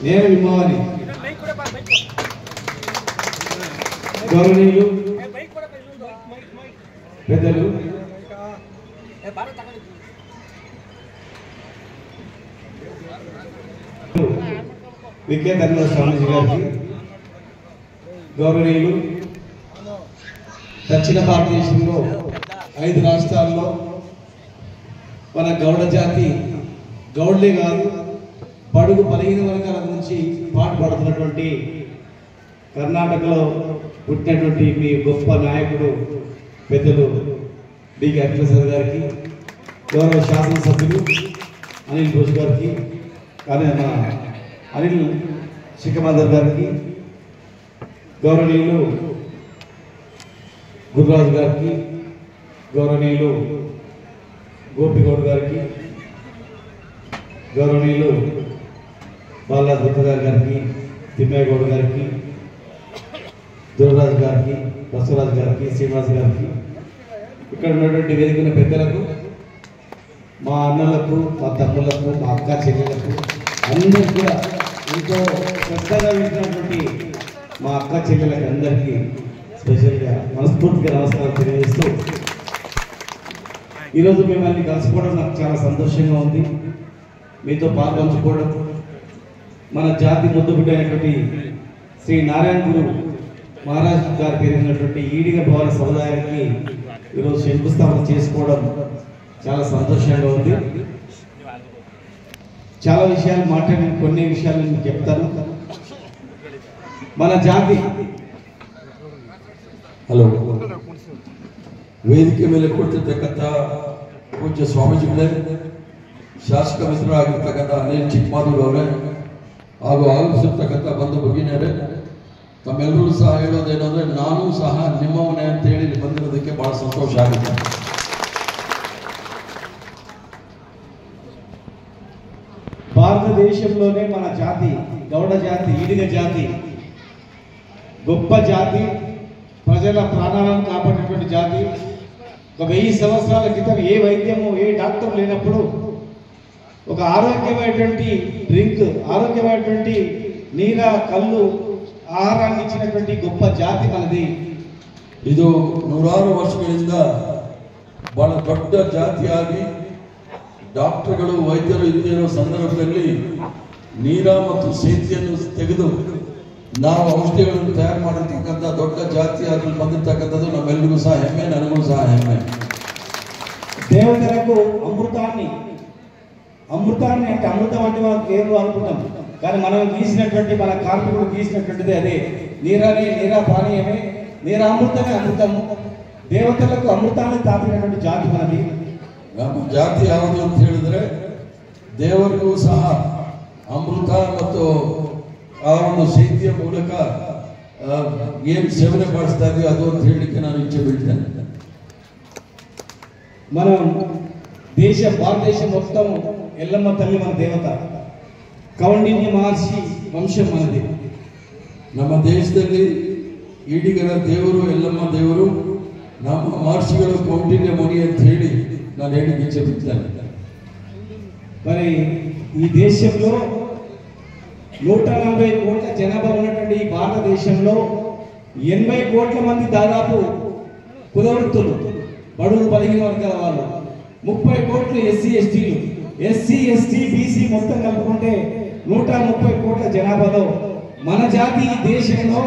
నేను విమ్మవాణి గౌరవనీయులు పెద్దలు విద్యాధర్మ స్వామీజీ గారికి, గౌరవనీయులు దక్షిణ భారతదేశంలో 5 రాష్ట్రాల్లో మన గౌడ జాతి గౌడ్లే కాదు బడుగు బలహీన వర్గాల నుంచి పాటుపడుతున్నటువంటి కర్ణాటకలో పుట్టినటువంటి మీ గొప్ప నాయకుడు పెద్దలు డికే అఖిలప్రసాద్ గారికి, గౌరవ శాసనసభ్యులు అనిల్ బోస్ గారికి, అనిల్ శిఖమాధర్ గారికి, గౌరవనీయులు గురురాజు గారికి, గౌరవనీయులు గోపిగౌడ్ గారికి, గౌరవనీయులు బాలరాజ్ గుప్తా గారికి, తిమ్మయ్య గౌడ్ గారికి, దుర్రాజు గారికి, బసవరాజు గారికి, శ్రీనివాస్ గారికి, ఇక్కడ ఉన్నటువంటి వేదికైన పెద్దలకు, మా అన్నలకు, మా తమ్ముళ్లకు, మా అక్క చెల్లెలకు అందరికీ కూడా ఎంతో శ్రద్ధగా వింటున్నటువంటి మా అక్క చెల్లెలకు అందరికీ స్పెషల్గా మనస్ఫూర్తిగా నమస్కారం తెలియజేస్తూ, ఈరోజు మిమ్మల్ని కలుసుకోవడం నాకు చాలా సంతోషంగా ఉంది. మీతో పాల్పంచుకోవడం, మన జాతి ముద్దుబిడ్డ అయినటువంటి శ్రీ నారాయణ గురు మహారాజ్ గారు పేరున్నటువంటి ఈడిగ భవన సముదాయానికి ఈరోజు శంకుస్థాపన చేసుకోవడం చాలా సంతోషంగా ఉంది. చాలా విషయాలు మాట్లాడిన కొన్ని విషయాలు నేను చెప్తాను. మన ಜಾತಿ ಹಲೋ ವೇದಿಕೆ ಮೇಲೆ ಕೊಡ್ತಿರ್ತಕ್ಕಂಥ ಪೂಜ್ಯ ಸ್ವಾಮೀಜಿಗಳೇ, ಶಾಸಕ ಮಿತ್ರರಾಗಿರ್ತಕ್ಕಂಥ ಅನಿಲ್ ಚಿಕ್ಕಮಾದೂರು ಅವರೇ ಹಾಗೂ ಆಗಮಿಸಿರ್ತಕ್ಕಂಥ ಬಂಧು ಭಗಿನಿಯರೇ, ತಮ್ಮೆಲ್ಲರೂ ಸಹ ಹೇಳೋದೇನಂದ್ರೆ ನಾನು ಸಹ ನಿಮ್ಮವನೇ ಅಂತ ಹೇಳಿ ಇಲ್ಲಿ ಬಂದಿರೋದಕ್ಕೆ ಬಹಳ ಸಂತೋಷ ಆಗುತ್ತೆ. భారతదేశంలోనే మన జాతి గౌడ జాతి, ఈడిగ జాతి గొప్ప జాతి, ప్రజల ప్రాణాలను కాపాడేటువంటి జాతి. ఒక 1000 సంవత్సరాల క్రితం ఏ వైద్యము ఏ డాక్టర్ లేనప్పుడు ఒక ఆరోగ్యమైనటువంటి డ్రింక్, ఆరోగ్యమైనటువంటి నీర, కళ్ళు, ఆహారాన్ని ఇచ్చినటువంటి గొప్ప జాతి మనది. ಇದು ನೂರಾರು ವರ್ಷಗಳಿಂದ ಬಹಳ ದೊಡ್ಡ ಜಾತಿಯಾಗಿ ಡಾಕ್ಟರ್ಗಳು ವೈದ್ಯರು ಇಲ್ಲದೇ ಇರೋ ಸಂದರ್ಭದಲ್ಲಿ ನೀರ ಮತ್ತು ಸೇತಿಯನ್ನು ತೆಗೆದು ನಾವು ಔಷಧಿಗಳನ್ನು ತಯಾರು ಮಾಡಿರ್ತಕ್ಕಂಥ ದೊಡ್ಡ ಜಾತಿಯಾಗಿ ಬಂದಿರ್ತಕ್ಕಂಥದ್ದು ನಮ್ಮೆಲ್ಲರಿಗೂ ಸಹ ಹೆಮ್ಮೆ, ನನಗೂ ಸಹ ಹೆಮ್ಮೆ. దేవతలకు అమృతాన్ని అంటే అమృతం అంటే మనం పేరు అనుకుంటాం, కానీ మనం గీసినటువంటి మన కార్మికుడు గీసినటువంటిది అదే నీరా పానీయమే, నీరామృతమే అమృతము. దేవతలకు అమృతాన్ని తాపినటువంటి జాతి మనది. ನಮ್ಮ ಜಾತಿ ಯಾವುದು ಅಂತ ಹೇಳಿದ್ರೆ ದೇವರಿಗೂ ಸಹ ಅಮೃತ ಮತ್ತು ಆ ಒಂದು ಶೈತ್ಯ ಮೂಲಕ ಏನು ಸೇವನೆ ಮಾಡಿಸ್ತಾ ಇದೀವಿ ಅದು ಅಂತ ಹೇಳಲಿಕ್ಕೆ ನಾನು ಇಚ್ಛೆ ಬಿಡ್ತೇನೆ. మనం భారతదేశం మొత్తం ఎల్లమ్మ తల్లి మన దేవత, కౌండిన్య మహర్షి వంశం మనది. ನಮ್ಮ ದೇಶದಲ್ಲಿ ಈಡಿಗರ ದೇವರು ಎಲ್ಲಮ್ಮ ದೇವರು, ನಮ್ಮ ಮಹರ್ಷಿಗಳು ಕೌಂಡಿನ್ಯ ಮುನಿ ಅಂತ ಹೇಳಿ ನಾನು ಹೇಳಿಕ್ಕೆ ಇಚ್ಛೆ ಬಿಡ್ತೇನೆ. మరి ఈ దేశంలో 140 కోట్ల జనాభా ఉన్నటువంటి ఈ భారతదేశంలో 80 కోట్ల మంది దాదాపు కులవృత్తులు, బడుగు బలహీన వర్గాల వాళ్ళు, 30 కోట్లు ఎస్సీ ఎస్టీ బీసీ మొత్తం కలుపుకుంటే 130 కోట్ల జనాభాలో మన జాతి ఈ దేశంలో,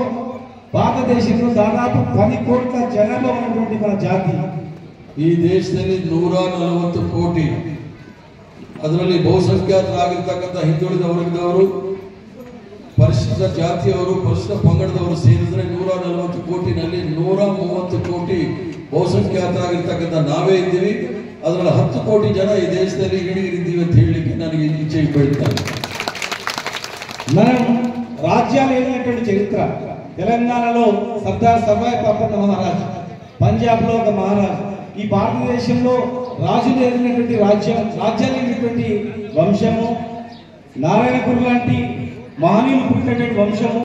భారతదేశంలో దాదాపు 10 కోట్ల జనాభా ఉన్నటువంటి మన జాతి. ಈ ದೇಶದಲ್ಲಿ 140 ಕೋಟಿ, ಅದರಲ್ಲಿ ಬಹುಸಂಖ್ಯಾತರಾಗಿರ್ತಕ್ಕಂಥ ಹಿಂದುಳಿದ ವರ್ಗದವರು, ಪರಿಶಿಷ್ಟ ಜಾತಿಯವರು, ಪರಿಶಿಷ್ಟ ಪಂಗಡದವರು ಸೇರಿದ್ರೆ 140 ಕೋಟಿನಲ್ಲಿ 130 ಕೋಟಿ ಬಹುಸಂಖ್ಯಾತರಾಗಿರ್ತಕ್ಕಂಥ ನಾವೇ ಇದ್ದೀವಿ. ಅದರಲ್ಲಿ 10 ಕೋಟಿ ಜನ ಈ ದೇಶದಲ್ಲಿ ಈಡಿಗರಿದ್ದೀವಿ ಅಂತ ಹೇಳಲಿಕ್ಕೆ ನನಗೆ ಇಚ್ಛೆ ಬೀಳ್ತಾರೆ. మనం రాజ్యాలు ఏలినటువంటి చరిత్ర, తెలంగాణలో సర్దార్ సర్వాయి పాపన్న మహారాజ్, పంజాబ్లో ఒక మహారాజ్, ఈ భారతదేశంలో రాజులు ఏలినటువంటి రాజ్యాలు ఏలినటువంటి వంశము, నారాయణ గురు లాంటి మహనీయులు పుట్టినటువంటి వంశము.